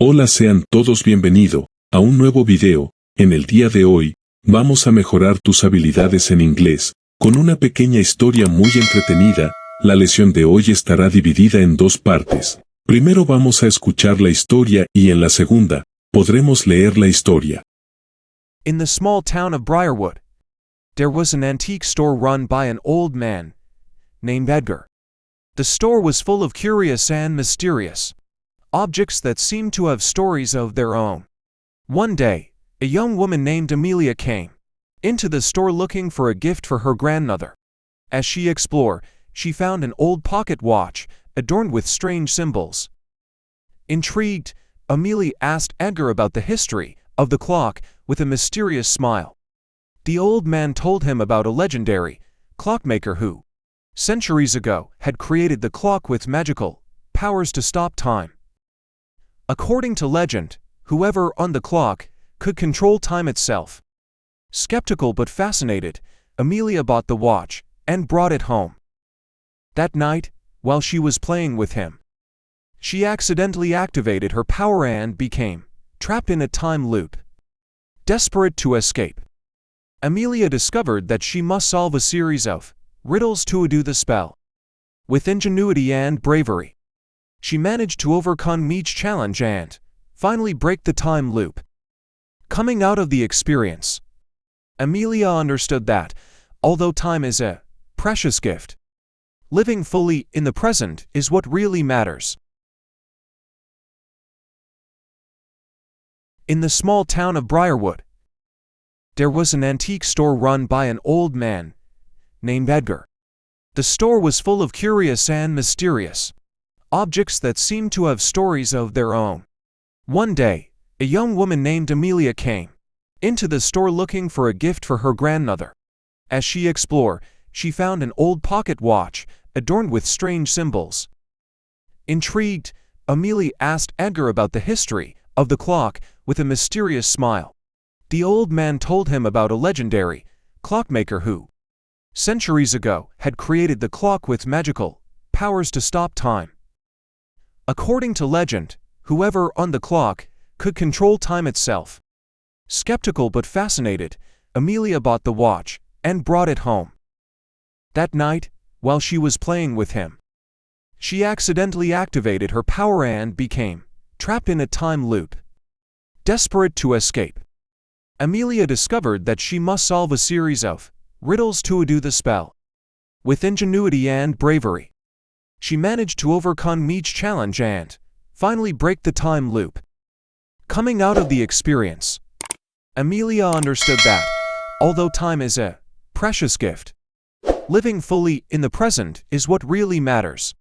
Hola, sean todos bienvenidos a un nuevo video. En el día de hoy, vamos a mejorar tus habilidades en inglés, con una pequeña historia muy entretenida. La lección de hoy estará dividida en dos partes. Primero vamos a escuchar la historia y en la segunda, podremos leer la historia. In the small town of BRIARWOOD, there was an antique store run by an old man named Edgar. The store was full of curious and mysterious objects that seemed to have stories of their own. One day, a young woman named Amelia came into the store looking for a gift for her grandmother. As she explored, she found an old pocket watch adorned with strange symbols. Intrigued, Amelia asked Edgar about the history of the clock with a mysterious smile. The old man told him about a legendary clockmaker who, centuries ago, had created the clock with magical powers to stop time. According to legend, whoever owned the clock could control time itself. Skeptical but fascinated, Amelia bought the watch and brought it home. That night, while she was playing with him, she accidentally activated her power and became trapped in a time loop. Desperate to escape, Amelia discovered that she must solve a series of riddles to undo the spell. With ingenuity and bravery, she managed to overcome each challenge and finally break the time loop. Coming out of the experience, Amelia understood that, although time is a precious gift, living fully in the present is what really matters. In the small town of BRIARWOOD, there was an antique store run by an old man named Edgar. The store was full of curious and mysterious objects that seemed to have stories of their own. One day, a young woman named Amelia came into the store looking for a gift for her grandmother. As she explored, she found an old pocket watch adorned with strange symbols. Intrigued, Amelia asked Edgar about the history of the clock with a mysterious smile. The old man told him about a legendary clockmaker who, centuries ago, had created the clock with magical powers to stop time. According to legend, whoever owned the clock could control time itself. Skeptical but fascinated, Amelia bought the watch and brought it home. That night, while she was playing with him, she accidentally activated her power and became trapped in a time loop. Desperate to escape, Amelia discovered that she must solve a series of riddles to undo the spell. With ingenuity and bravery, she managed to overcome each challenge and finally break the time loop. Coming out of the experience, Amelia understood that, although time is a precious gift, living fully in the present is what really matters.